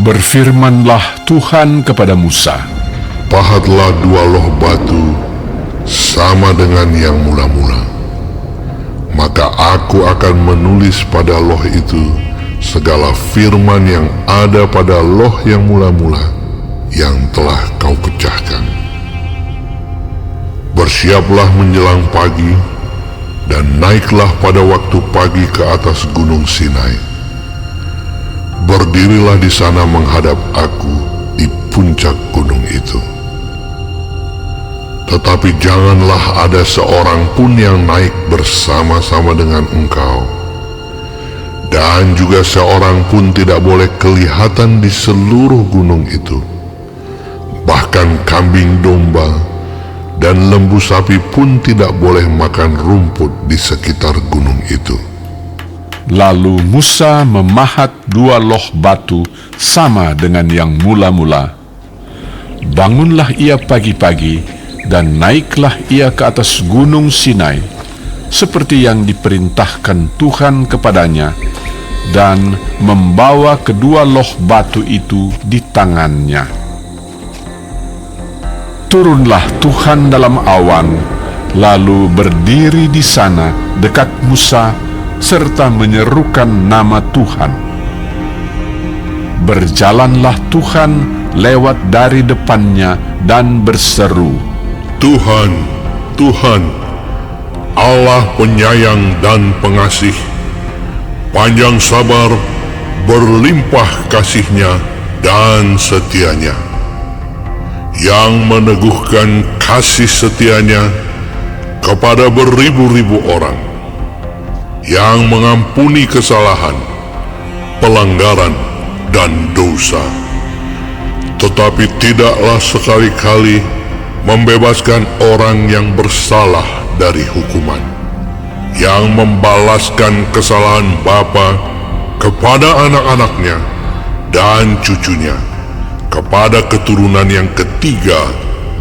Berfirmanlah Tuhan kepada Musa, Pahatlah 2 loh batu sama dengan yang mula-mula. Maka aku akan menulis pada loh itu segala firman yang ada pada loh yang mula-mula yang telah kau pecahkan. Bersiaplah menjelang pagi dan naiklah pada waktu pagi ke atas gunung Sinai. Berdirilah di sana menghadap aku di puncak gunung itu. Tetapi janganlah ada seorang pun yang naik bersama-sama dengan engkau, dan juga seorang pun tidak boleh kelihatan di seluruh gunung itu. Bahkan kambing domba dan lembu sapi pun tidak boleh makan rumput di sekitar gunung itu. Lalu Musa memahat 2 loh batu sama dengan yang mula-mula. Bangunlah ia pagi-pagi, dan naiklah ia ke atas gunung Sinai, seperti yang diperintahkan Tuhan kepadanya, dan membawa kedua loh batu itu di tangannya. Turunlah Tuhan dalam awan, lalu berdiri di sana dekat Musa, serta menyerukan nama Tuhan. Berjalanlah Tuhan lewat dari depannya dan berseru, Tuhan, Tuhan, Allah penyayang dan pengasih, panjang sabar, berlimpah kasih-Nya dan setia-Nya, yang meneguhkan kasih setia-Nya kepada beribu-ribu orang, yang mengampuni kesalahan, pelanggaran, dan dosa, tetapi tidaklah sekali-kali membebaskan orang yang bersalah dari hukuman, yang membalaskan kesalahan bapa kepada anak-anaknya dan cucunya, kepada keturunan yang ketiga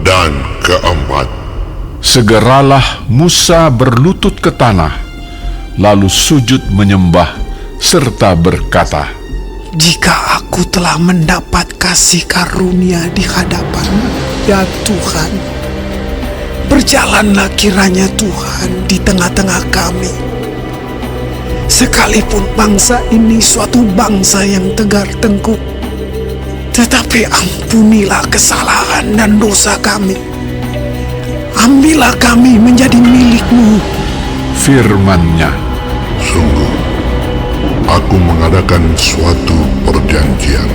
dan keempat. Segeralah Musa berlutut ke tanah, lalu sujud menyembah, serta berkata, Jika aku telah mendapat kasih karunia di hadapan-Mu, ya Tuhan, berjalanlah kiranya Tuhan di tengah-tengah kami. Sekalipun bangsa ini suatu bangsa yang tegar tengkuk, tetapi ampunilah kesalahan dan dosa kami. Ambillah kami menjadi milik-Mu. firman-Nya, Sungguh, aku mengadakan suatu perjanjian.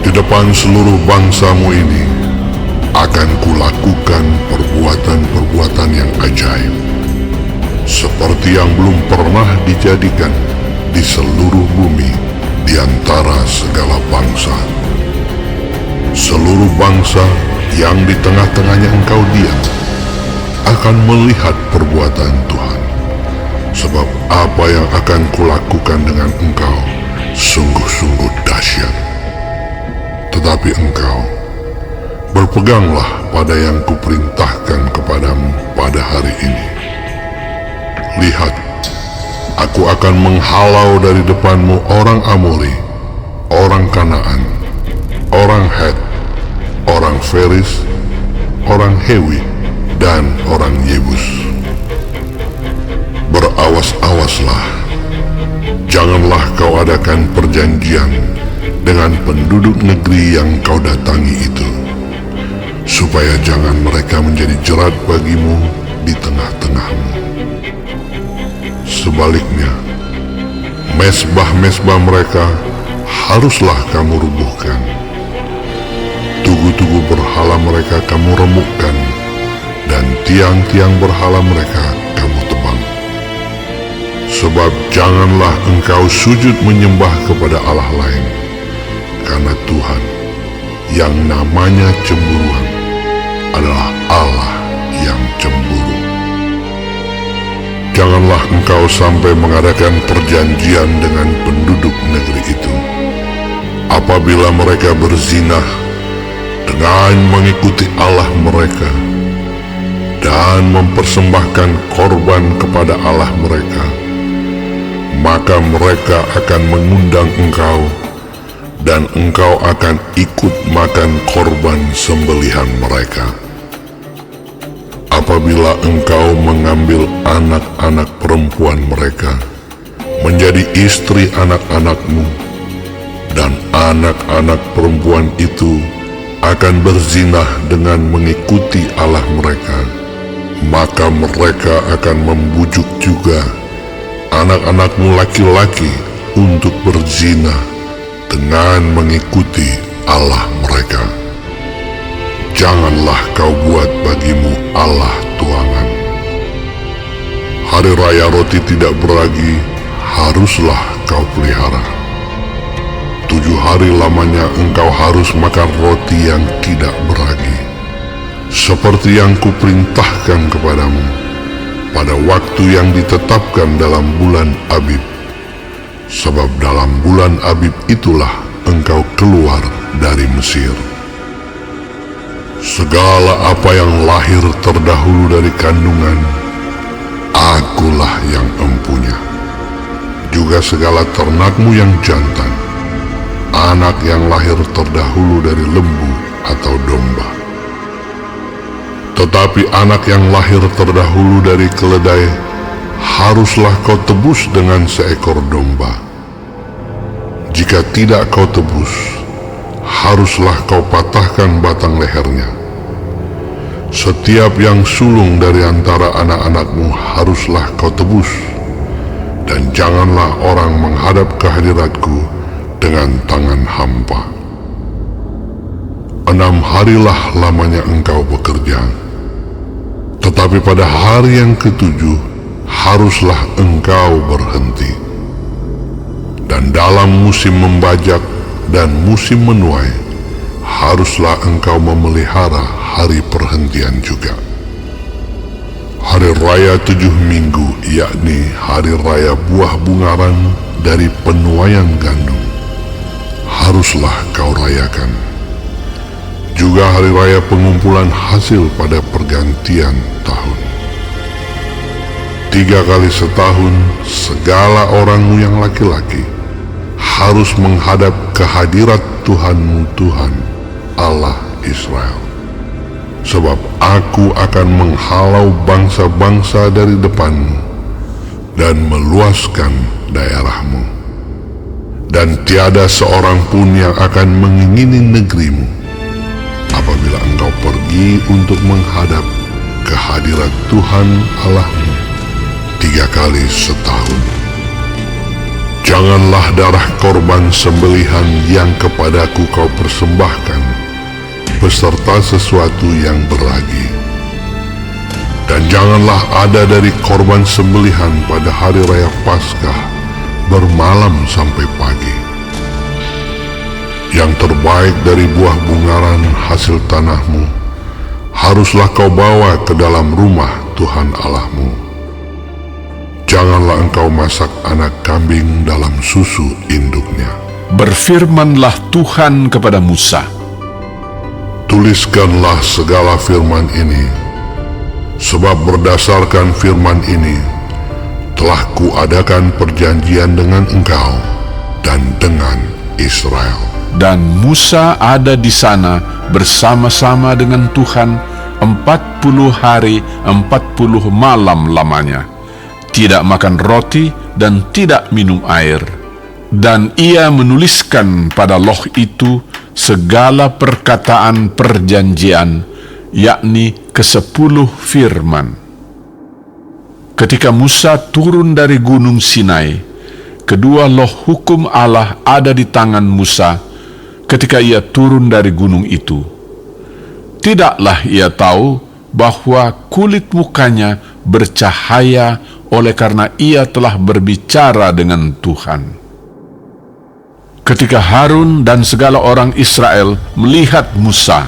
Di depan seluruh bangsamu ini, akan kulakukan perbuatan-perbuatan yang ajaib, seperti yang belum pernah dijadikan di seluruh bumi di antara segala bangsa. Seluruh bangsa yang di tengah-tengahnya engkau diam akan melihat perbuatan Tuhan, sebab apa yang akan kulakukan dengan engkau sungguh-sungguh dahsyat. Tetapi engkau berpeganglah pada yang kuperintahkan kepadamu pada hari ini. Lihat, aku akan menghalau dari depanmu orang Amori, orang Kanaan, orang Het, orang Feris, orang Hewi, dan orang Yebus. Berawas-awaslah, janganlah kau adakan perjanjian dengan penduduk negeri yang kau datangi itu, supaya jangan mereka menjadi jerat bagimu di tengah-tengahmu. Sebaliknya, mesbah-mesbah mereka haruslah kamu rubuhkan. Tugu-tugu berhala mereka kamu remukkan, dan tiang-tiang berhala mereka kamu tebang. Sebab janganlah engkau sujud menyembah kepada Allah lain, karena Tuhan yang namanya cemburuan adalah Allah yang cemburu. Janganlah engkau sampai mengadakan perjanjian dengan penduduk negeri itu, apabila mereka berzinah dengan mengikuti Allah mereka dan mempersembahkan korban kepada Allah mereka, maka mereka akan mengundang engkau dan engkau akan ikut makan korban sembelihan mereka. Apabila engkau mengambil anak-anak perempuan mereka menjadi istri anak-anakmu, dan anak-anak perempuan itu akan berzinah dengan mengikuti Allah mereka, maka mereka akan membujuk juga anak-anakmu laki-laki untuk berzinah dengan mengikuti Allah mereka. Janganlah kau buat bagimu Allah tuangan. Hari raya roti tidak beragi haruslah kau pelihara. 7 hari lamanya engkau harus makan roti yang tidak beragi, seperti yang kuperintahkan kepadamu pada waktu yang ditetapkan dalam bulan Abib. Sebab dalam bulan Abib itulah engkau keluar dari Mesir. Segala apa yang lahir terdahulu dari kandungan, akulah yang empunya. Juga segala ternakmu yang jantan, anak yang lahir terdahulu dari lembu atau domba. Tetapi anak yang lahir terdahulu dari keledai, haruslah kau tebus dengan seekor domba. Jika tidak kau tebus, haruslah kau patahkan batang lehernya. Setiap yang sulung dari antara anak-anakmu haruslah kau tebus, dan janganlah orang menghadap ke hadiratku dengan tangan hampa. 6 harilah lamanya engkau bekerja, tetapi pada hari yang ke-7 haruslah engkau berhenti. Dan dalam musim membajak dan musim menuai, haruslah engkau memelihara hari perhentian juga. Hari raya 7 minggu, yakni hari raya buah bungaran dari penuaian gandum, haruslah kau rayakan. Juga hari raya pengumpulan hasil pada pergantian tahun. 3 kali setahun segala orangmu yang laki-laki harus menghadap ke hadirat Tuhanmu, Tuhan Allah Israel. Sebab aku akan menghalau bangsa-bangsa dari depanmu dan meluaskan daerahmu, dan tiada seorang pun yang akan mengingini negerimu apabila engkau pergi untuk menghadap ke hadirat Tuhan Allahmu 3 kali setahun. Janganlah darah korban sembelihan yang kepadaku kau persembahkan beserta sesuatu yang beragi. Dan janganlah ada dari korban sembelihan pada hari raya Paskah bermalam sampai pagi. Yang terbaik dari buah bungaran hasil tanahmu haruslah kau bawa ke dalam rumah Tuhan Allahmu. Janganlah engkau masak anak kambing dalam susu induknya. Berfirmanlah Tuhan kepada Musa, tuliskanlah segala firman ini, sebab berdasarkan firman ini telah kuadakan perjanjian dengan engkau dan dengan Israel. Dan Musa ada di sana bersama-sama dengan Tuhan 40 hari 40 malam lamanya, tidak makan roti dan tidak minum air. Dan ia menuliskan pada loh itu segala perkataan perjanjian, yakni ke-10 firman. Ketika Musa turun dari gunung Sinai, kedua loh hukum Allah ada di tangan Musa ketika ia turun dari gunung itu. Tidaklah ia tahu bahwa kulit mukanya bercahaya oleh karena ia telah berbicara dengan Tuhan. Ketika Harun dan segala orang Israel melihat Musa,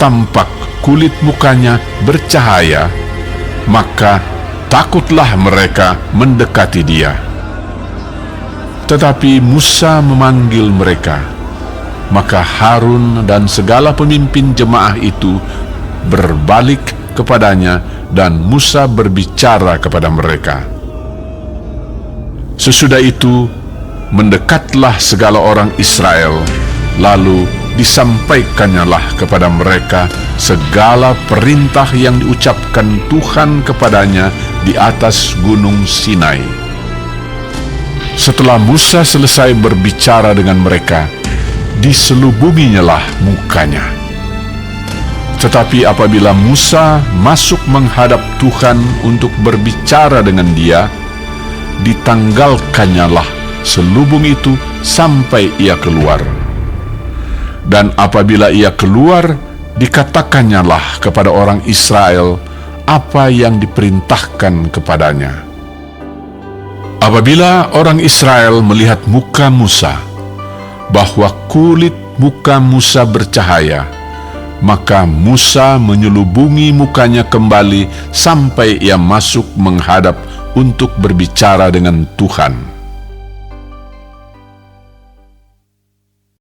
tampak kulit mukanya bercahaya, maka takutlah mereka mendekati dia. Tetapi Musa memanggil mereka, maka Harun dan segala pemimpin jemaah itu berbalik kepadanya dan Musa berbicara kepada mereka. Sesudah itu mendekatlah segala orang Israel, lalu disampaikannyalah kepada mereka segala perintah yang diucapkan Tuhan kepadanya di atas gunung Sinai. Setelah Musa selesai berbicara dengan mereka, diselubunginyalah mukanya. Tetapi apabila Musa masuk menghadap Tuhan untuk berbicara dengan dia, ditanggalkannyalah selubung itu sampai ia keluar. Dan apabila ia keluar, dikatakannyalah kepada orang Israel apa yang diperintahkan kepadanya. Apabila orang Israel melihat muka Musa, bahwa kulit muka Musa bercahaya, maka Musa menyelubungi mukanya kembali sampai ia masuk menghadap untuk berbicara dengan Tuhan.